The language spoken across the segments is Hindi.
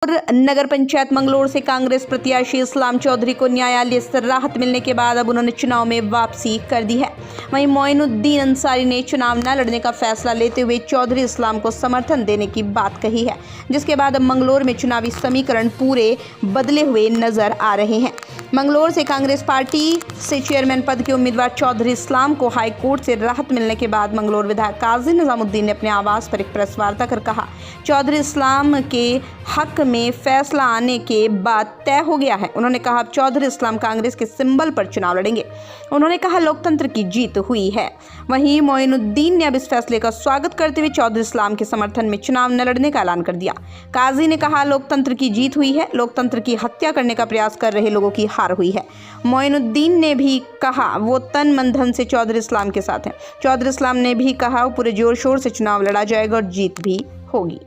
मंगलोर नगर पंचायत मंगलोर से कांग्रेस प्रत्याशी इस्लाम चौधरी को न्यायालय से राहत मिलने के बाद अब उन्होंने चुनाव में वापसी कर दी है। वहीं मोइनुद्दीन अंसारी ने चुनाव न लड़ने का फैसला लेते हुए चौधरी इस्लाम को समर्थन देने की बात कही है, जिसके बाद अब मंगलोर में चुनावी समीकरण पूरे बदले हुए नजर आ रहे हैं। मंगलोर से कांग्रेस पार्टी से चेयरमैन पद के उम्मीदवार चौधरी इस्लाम को हाई कोर्ट से राहत मिलने के बाद मंगलोर विधायक काजी निजामुद्दीन ने अपने आवास पर एक प्रेस वार्ता कर कहा, चौधरी इस्लाम के हक में फैसला आने के बाद तय हो गया है। उन्होंने कहा अब चौधरी इस्लाम कांग्रेस के सिंबल पर चुनाव लड़ेंगे। उन्होंने कहा लोकतंत्र की जीत हुई है। वहीं मोइनुद्दीन ने अब इस फैसले का स्वागत करते हुए चौधरी इस्लाम के समर्थन में चुनाव न लड़ने का ऐलान कर दिया। काजी ने कहा लोकतंत्र की जीत हुई है, लोकतंत्र की हत्या करने का प्रयास कर रहे लोगों की हार हुई है। मोइनुद्दीन ने भी कहा वो तन मन धन से चौधरी इस्लाम के साथ हैं। चौधरी इस्लाम ने भी कहा पूरे जोर शोर से चुनाव लड़ा जाएगा और जीत भी होगी।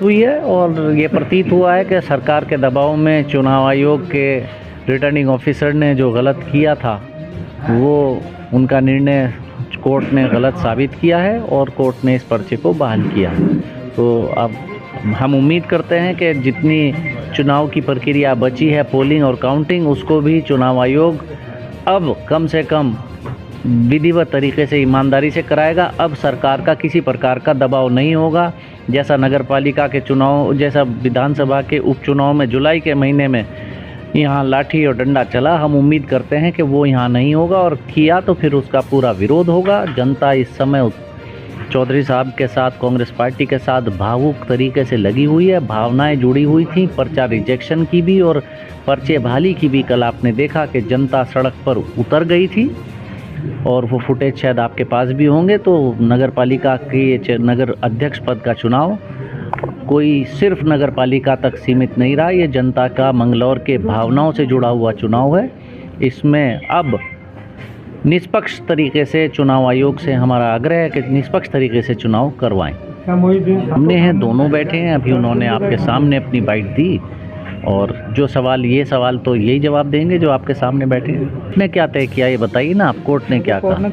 हुई है और ये प्रतीत हुआ है कि सरकार के दबाव में चुनाव आयोग के रिटर्निंग ऑफिसर ने जो गलत किया था वो उनका निर्णय कोर्ट ने गलत साबित किया है और कोर्ट ने इस पर्चे को बहाल किया है। तो अब हम उम्मीद करते हैं कि जितनी चुनाव की प्रक्रिया बची है, पोलिंग और काउंटिंग, उसको भी चुनाव आयोग अब कम से कम विधिवत तरीके से ईमानदारी से कराएगा। अब सरकार का किसी प्रकार का दबाव नहीं होगा। जैसा नगर पालिका के चुनाव, जैसा विधानसभा के उपचुनाव में जुलाई के महीने में यहाँ लाठी और डंडा चला, हम उम्मीद करते हैं कि वो यहाँ नहीं होगा और किया तो फिर उसका पूरा विरोध होगा। जनता इस समय चौधरी साहब के साथ, कांग्रेस पार्टी के साथ भावुक तरीके से लगी हुई है, भावनाएं जुड़ी हुई थी, पर्चा रिजेक्शन की भी और पर्चे बहाली की भी। कल आपने देखा कि जनता सड़क पर उतर गई थी और वो फुटेज शायद आपके पास भी होंगे। तो नगर पालिका के नगर अध्यक्ष पद का चुनाव कोई सिर्फ नगर पालिका तक सीमित नहीं रहा, ये जनता का मंगलौर के भावनाओं से जुड़ा हुआ चुनाव है। इसमें अब निष्पक्ष तरीके से चुनाव आयोग से हमारा आग्रह है कि निष्पक्ष तरीके से चुनाव करवाएं। हमने हैं, दोनों बैठे हैं, अभी उन्होंने आपके सामने अपनी बाइट दी और जो सवाल, ये सवाल तो यही जवाब देंगे जो आपके सामने बैठे हैं। ने क्या तय किया ये बताइए ना आप, कोर्ट ने क्या कहा?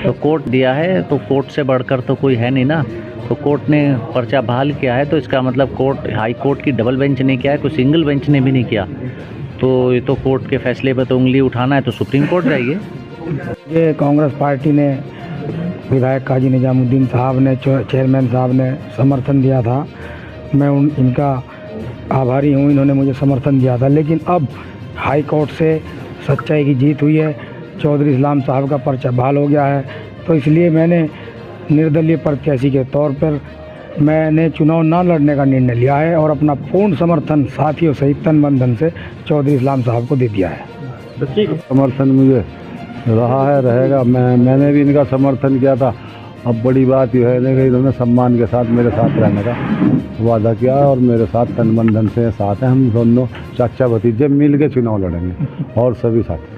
तो कोर्ट दिया है तो कोर्ट से बढ़कर तो कोई है नहीं ना। तो कोर्ट ने पर्चा बहाल किया है तो इसका मतलब कोर्ट, हाई कोर्ट की डबल बेंच ने किया है, कोई सिंगल बेंच ने भी नहीं किया। तो ये तो कोर्ट के फैसले पर तो उंगली उठाना है तो सुप्रीम कोर्ट जाइए। ये कांग्रेस पार्टी ने, विधायक काजी निजामुद्दीन साहब ने, चेयरमैन साहब ने समर्थन दिया था। मैं इनका आभारी हूँ, इन्होंने मुझे समर्थन दिया था। लेकिन अब हाई कोर्ट से सच्चाई की जीत हुई है, चौधरी इस्लाम साहब का पर्चा बहाल हो गया है। तो इसलिए मैंने निर्दलीय प्रत्याशी के तौर पर मैंने चुनाव ना लड़ने का निर्णय लिया है और अपना पूर्ण समर्थन साथियों सहित तन मन धन से चौधरी इस्लाम साहब को दे दिया है। समर्थन मुझे रहा है, रहेगा। मैंने भी इनका समर्थन किया था। अब बड़ी बात यह है कि इन्होंने सम्मान के साथ मेरे साथ रहने का वादा किया और मेरे साथ तन मन धन से साथ हैं। हम दोनों चाचा भतीजे मिल के चुनाव लड़ेंगे और सभी साथ।